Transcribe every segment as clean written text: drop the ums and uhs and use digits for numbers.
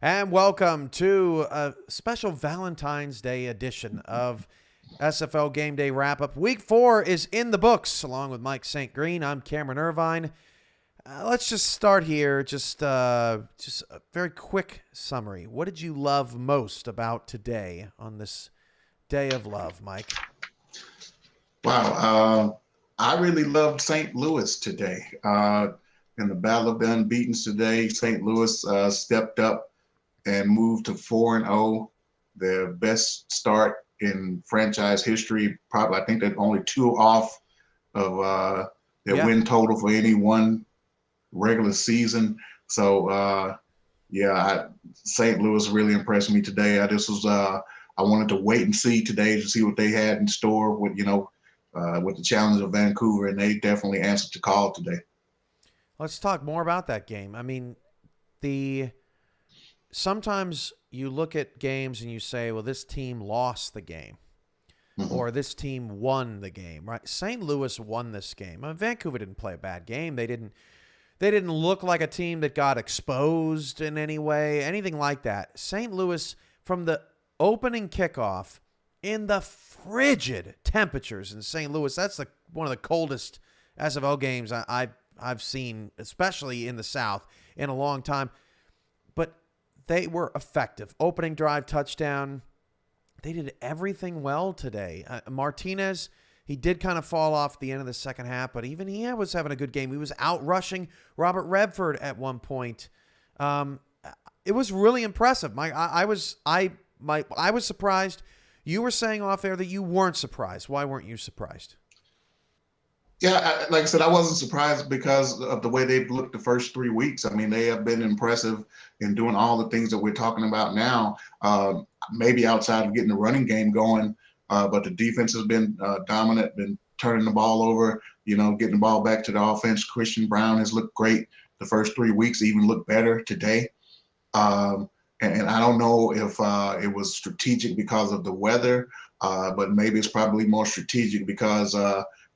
And welcome to a special Valentine's Day edition of SFL Game Day Wrap-Up. Week 4 is in the books, along with Mike St. Green. I'm Cameron Irvine. Let's just start here. Just a very quick summary. What did you love most about today on this day of love, Mike? Wow. I really loved St. Louis today. In the Battle of the Unbeatens today, St. Louis stepped up and moved to 4-0, their best start in franchise history. Probably, I think they're only two off of their Yeah. win total for any one regular season. So, St. Louis really impressed me today. I wanted to wait and see today to see what they had in store with the challenge of Vancouver, and they definitely answered the call today. Let's talk more about that game. I mean, the sometimes you look at games and you say, well, this team lost the game Mm-hmm. or this team won the game, right? St. Louis won this game. Vancouver didn't play a bad game. They didn't look like a team that got exposed in any way, anything like that. St. Louis, from the opening kickoff in the frigid temperatures in St. Louis, that's one of the coldest SFL games I've seen, especially in the South, in a long time. But they were effective. Opening drive, touchdown. They did everything well today. Martinez, he did kind of fall off at the end of the second half, but even he was having a good game. He was out rushing Robert Redford at one point. It was really impressive. I was surprised. You were saying off air that you weren't surprised. Why weren't you surprised? Yeah, like I said, I wasn't surprised because of the way they've looked the first 3 weeks. I mean, they have been impressive in doing all the things that we're talking about now. Maybe outside of getting the running game going, but the defense has been dominant, been turning the ball over, getting the ball back to the offense. Christian Brown has looked great the first 3 weeks, even looked better today. And I don't know if it was strategic because of the weather, but maybe it's probably more strategic because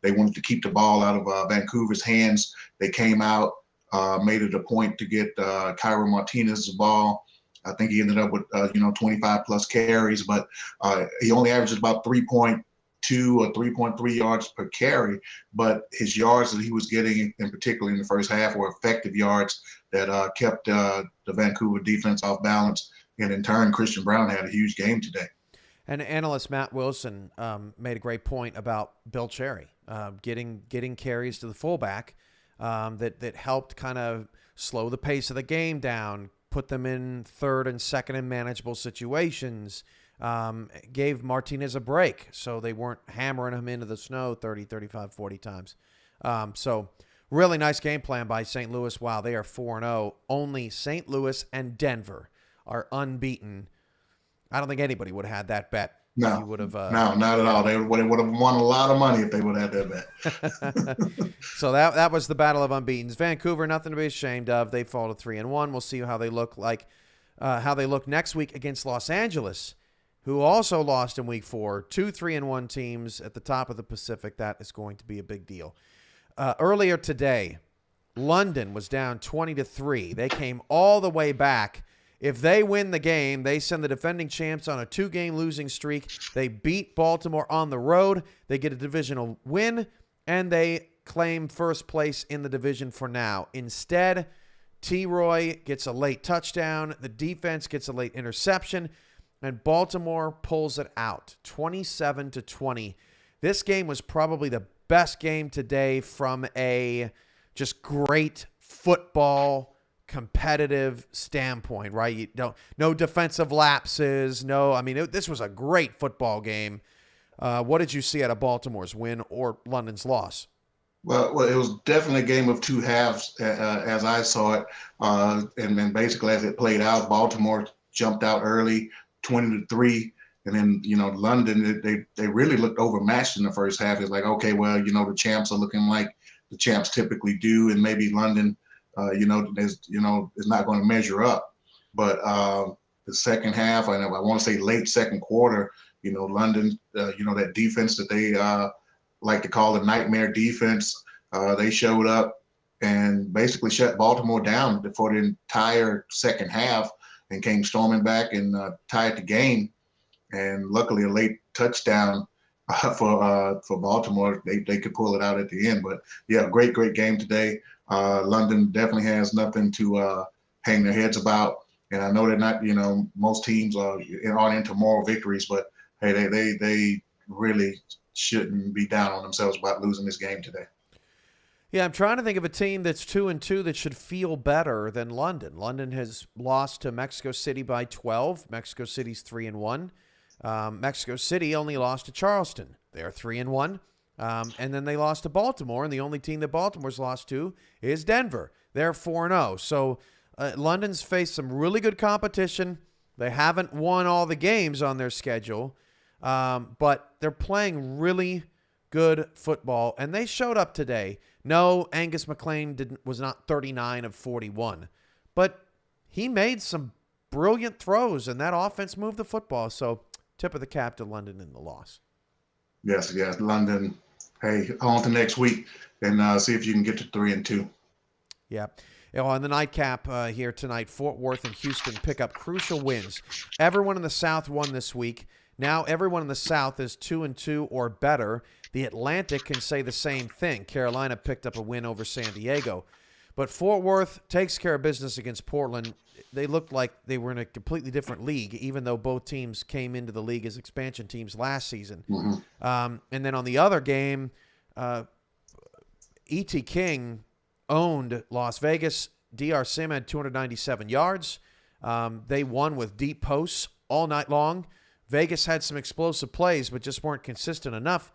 they wanted to keep the ball out of Vancouver's hands. They came out, made it a point to get Kyra Martinez's ball. I think he ended up with 25 plus carries, but he only averages about 3.2 or 3.3 yards per carry. But his yards that he was getting, in particular in the first half, were effective yards that kept the Vancouver defense off balance. And in turn, Christian Brown had a huge game today. And analyst Matt Wilson made a great point about Bill Cherry getting carries to the fullback that helped kind of slow the pace of the game down, put them in third and second and manageable situations, gave Martinez a break so they weren't hammering him into the snow 30, 35, 40 times. So really nice game plan by St. Louis. Wow, they are 4-0. Only St. Louis and Denver are unbeaten. I don't think anybody would have had that bet. No, You would have. no, not at all. They would have won a lot of money if they would have had that bet. So that was the battle of unbeatens. Vancouver, nothing to be ashamed of. They fall to 3-1. We'll see how they look next week against Los Angeles, who also lost in week 4. 2 3-1 teams at the top of the Pacific. That is going to be a big deal. Earlier today, London was down 20-3. They came all the way back. If they win the game, they send the defending champs on a 2-game losing streak. They beat Baltimore on the road. They get a divisional win, and they claim first place in the division for now. Instead, T-Roy gets a late touchdown. The defense gets a late interception, and Baltimore pulls it out, 27-20. This game was probably the best game today from a just great football competitive standpoint, right? No defensive lapses. This was a great football game. What did you see out of Baltimore's win or London's loss? Well, it was definitely a game of two halves, as I saw it. And then basically, as it played out, Baltimore jumped out early, 20-3, and then London they really looked overmatched in the first half. It's like, okay, well, the champs are looking like the champs typically do, and maybe London is not going to measure up. But the second half, I want to say late second quarter, London, that defense that they like to call the nightmare defense, they showed up and basically shut Baltimore down for the entire second half. and came storming back and tied the game. And luckily, a late touchdown for Baltimore, they could pull it out at the end. But yeah, great game today. London definitely has nothing to hang their heads about. And I know they're not, most teams aren't into moral victories, but hey, they really shouldn't be down on themselves about losing this game today. Yeah, I'm trying to think of a team that's 2-2 that should feel better than London. London has lost to Mexico City by 12. Mexico City's 3-1. Mexico City only lost to Charleston. They're 3-1. And then they lost to Baltimore, and the only team that Baltimore's lost to is Denver. They're 4-0. So London's faced some really good competition. They haven't won all the games on their schedule, but they're playing really good football, and they showed up today. No, Angus McLean was not 39 of 41, but he made some brilliant throws, and that offense moved the football. So tip of the cap to London in the loss. Yes, London. Hey, on to next week and see if you can get to 3-2. Yeah. On the nightcap here tonight, Fort Worth and Houston pick up crucial wins. Everyone in the South won this week. Now everyone in the South is 2-2 or better. The Atlantic can say the same thing. Carolina picked up a win over San Diego. But Fort Worth takes care of business against Portland. They looked like they were in a completely different league, even though both teams came into the league as expansion teams last season. Mm-hmm. And then on the other game, E.T. King owned Las Vegas. DR Sim had 297 yards. They won with deep posts all night long. Vegas had some explosive plays, but just weren't consistent enough.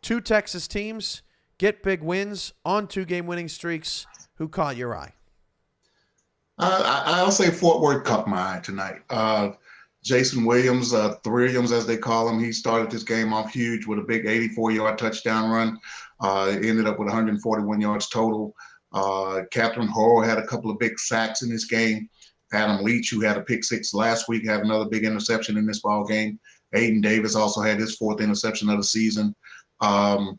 Two Texas teams get big wins on 2-game winning streaks. Who caught your eye? I'll say Fort Worth caught my eye tonight. Jason Williams, Williams as they call him, he started this game off huge with a big 84-yard touchdown run. Ended up with 141 yards total. Catherine Horrell had a couple of big sacks in this game. Adam Leach, who had a pick six last week, had another big interception in this ball game. Aiden Davis also had his fourth interception of the season. Taco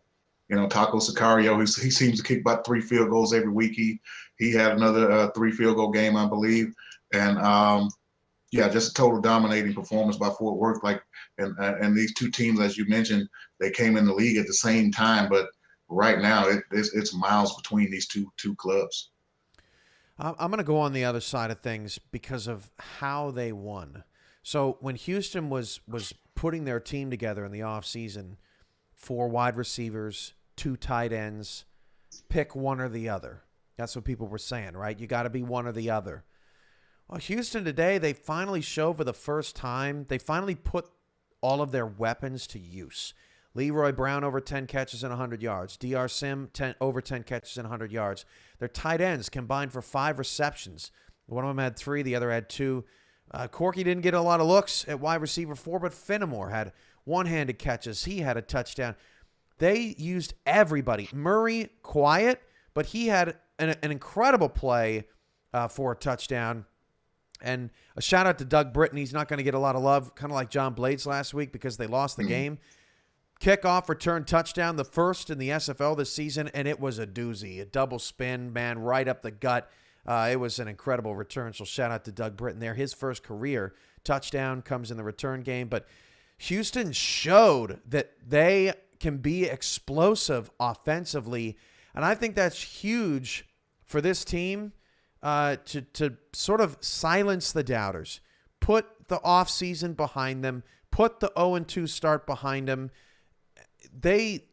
Sicario, he seems to kick about 3 field goals every week. He had another 3 field goal game, I believe. And just a total dominating performance by Fort Worth. And these two teams, as you mentioned, they came in the league at the same time, but right now it's miles between these two clubs. I'm going to go on the other side of things because of how they won. So when Houston was putting their team together in the offseason, 4 wide receivers, 2 tight ends, pick one or the other. That's what people were saying, right? You got to be one or the other. Well, Houston today, they finally showed for the first time, they finally put all of their weapons to use. Leroy Brown over 10 catches and 100 yards. DR Sim over 10 catches and 100 yards. Their tight ends combined for 5 receptions. One of them had 3, the other had 2. Corky didn't get a lot of looks at wide receiver 4, but Fenimore had one-handed catches. He had a touchdown. They used everybody. Murray, quiet, but he had an incredible play for a touchdown. And a shout-out to Doug Britton. He's not going to get a lot of love, kind of like John Blades last week because they lost the game. Kickoff return touchdown, the first in the SFL this season, and it was a doozy. A double spin, man, right up the gut. It was an incredible return, so shout-out to Doug Britton there. His first career touchdown comes in the return game, but Houston showed that they can be explosive offensively, and I think that's huge for this team to sort of silence the doubters, put the offseason behind them, put the 0-2 start behind them. They,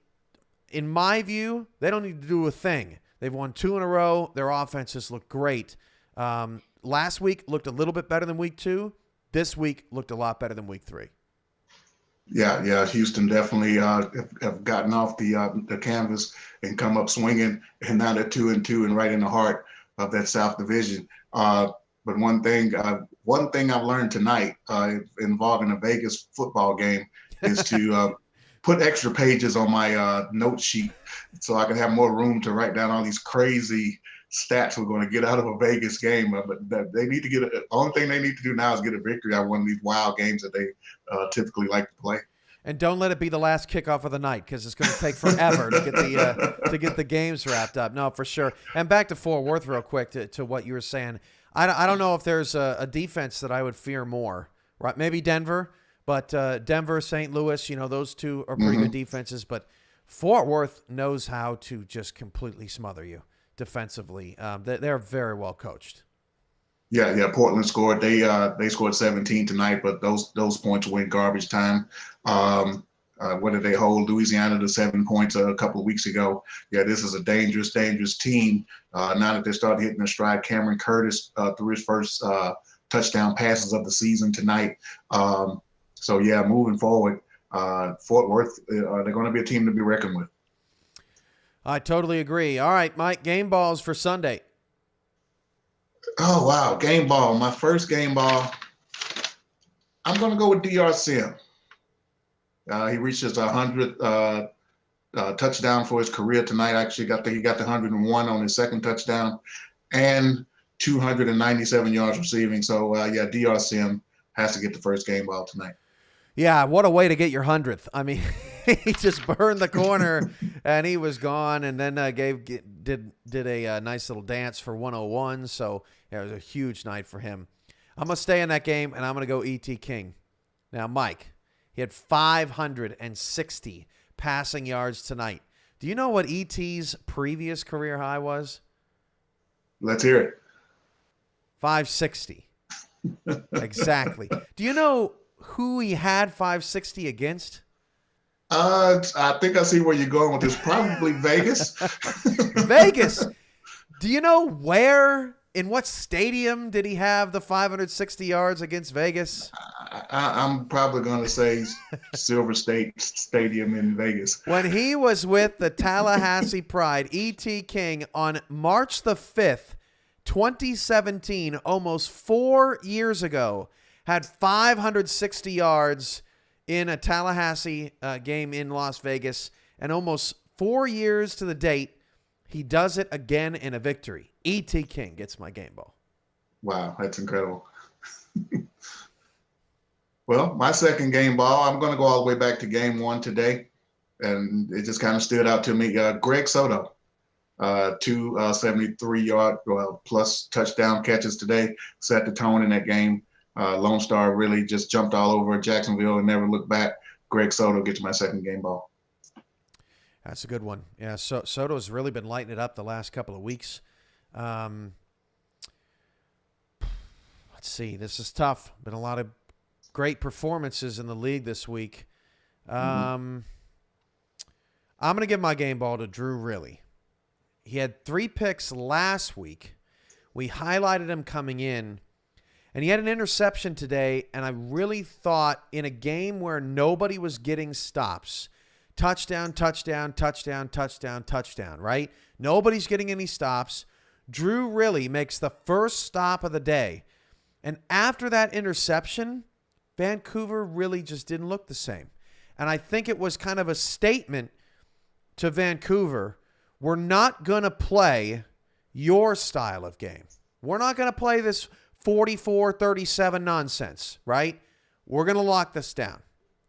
in my view, they don't need to do a thing. They've won 2 in a row. Their offenses look great. Last week looked a little bit better than week 2. This week looked a lot better than week 3. Yeah. Houston definitely have gotten off the canvas and come up swinging, and now they're 2-2 and right in the heart of that South Division. But one thing I've learned tonight involving a Vegas football game is to put extra pages on my note sheet so I can have more room to write down all these crazy stats we're going to get out of a Vegas game. But they need to the only thing they need to do now is get a victory out of one of these wild games that they typically like to play. And don't let it be the last kickoff of the night because it's going to take forever to get the games wrapped up. No, for sure. And back to Fort Worth real quick to what you were saying. I don't know if there's a defense that I would fear more. Right? Maybe Denver, but Denver, St. Louis, those two are pretty good defenses. But Fort Worth knows how to just completely smother you defensively. They're very well coached. Yeah. Portland scored. They scored 17 tonight, but those points were in garbage time. What did they hold Louisiana to 7 points a couple of weeks ago? Yeah, this is a dangerous team. Now that they started hitting their stride, Cameron Curtis threw his first touchdown passes of the season tonight. So yeah, moving forward, Fort Worth, they're going to be a team to be reckoned with. I totally agree. All right, Mike, game balls for Sunday. Oh, wow. Game ball. My first game ball. I'm going to go with DR Sim. He reached his 100th touchdown for his career tonight. Actually, he got the 101 on his second touchdown and 297 yards receiving. So, DR Sim has to get the first game ball tonight. Yeah, what a way to get your 100th. I mean, he just burned the corner and he was gone, and then did a nice little dance for 101. So yeah, it was a huge night for him. I'm going to stay in that game, and I'm going to go E.T. King. Now, Mike, he had 560 passing yards tonight. Do you know what E.T.'s previous career high was? Let's hear it. 560. Exactly. Do you know who he had 560 against? I think I see where you're going with this. Probably Vegas. Vegas. Do you know in what stadium did he have the 560 yards against Vegas? I'm probably going to say Silver State Stadium in Vegas. When he was with the Tallahassee Pride, E.T. King, on March the 5th, 2017, almost 4 years ago, had 560 yards in a Tallahassee game in Las Vegas, and almost 4 years to the date, he does it again in a victory. E.T. King gets my game ball. Wow, that's incredible. Well, my second game ball, I'm going to go all the way back to game one today, and it just kind of stood out to me. Greg Soto, 273-yard plus touchdown catches today, set the tone in that game. Lone Star really just jumped all over Jacksonville and never looked back. Greg Soto gets my second game ball. That's a good one. Yeah, Soto's really been lighting it up the last couple of weeks. Let's see. This is tough. Been a lot of great performances in the league this week. I'm going to give my game ball to Drew Riley. He had 3 picks last week. We highlighted him coming in. And he had an interception today, and I really thought in a game where nobody was getting stops, touchdown, touchdown, touchdown, touchdown, touchdown, right? Nobody's getting any stops. Drew Riley makes the first stop of the day. And after that interception, Vancouver really just didn't look the same. And I think it was kind of a statement to Vancouver, we're not going to play your style of game. We're not going to play this 44-37 nonsense, right? We're going to lock this down,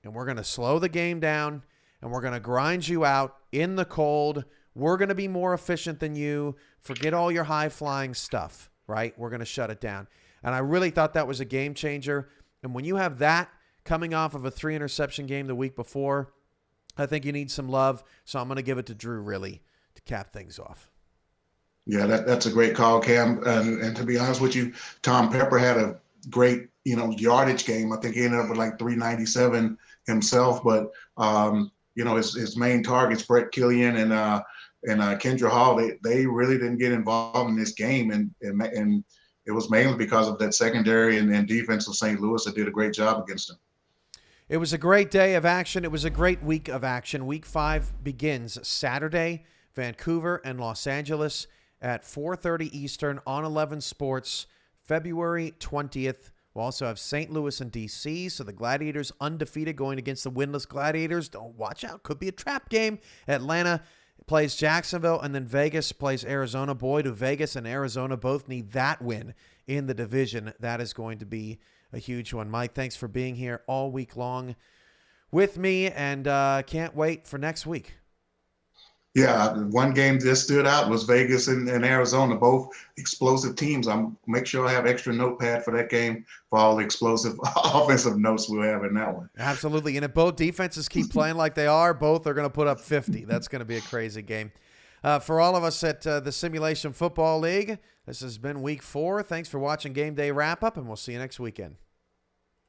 and we're going to slow the game down, and we're going to grind you out in the cold. We're going to be more efficient than you. Forget all your high-flying stuff, right? We're going to shut it down. And I really thought that was a game changer. And when you have that coming off of a 3-interception game the week before, I think you need some love. So I'm going to give it to Drew Riley to cap things off. Yeah, that's a great call, Cam. And to be honest with you, Tom Pepper had a great, yardage game. I think he ended up with like 397 himself. But, his main targets, Brett Killian and Kendra Hall, they really didn't get involved in this game. And it was mainly because of that secondary and defense of St. Louis that did a great job against them. It was a great day of action. It was a great week of action. Week 5 begins Saturday, Vancouver and Los Angeles at 4:30 Eastern on 11 Sports, February 20th. We'll also have St. Louis and D.C., so the Gladiators undefeated going against the winless Gladiators. Don't watch out. Could be a trap game. Atlanta plays Jacksonville, and then Vegas plays Arizona. Boy, do Vegas and Arizona both need that win in the division. That is going to be a huge one. Mike, thanks for being here all week long with me, and can't wait for next week. Yeah, one game that stood out was Vegas and Arizona, both explosive teams. I'm make sure I have extra notepad for that game for all the explosive offensive notes we'll have in that one. Absolutely. And if both defenses keep playing like they are, both are going to put up 50. That's going to be a crazy game. For all of us at the Simulation Football League, this has been week 4. Thanks for watching Game Day Wrap Up, and we'll see you next weekend.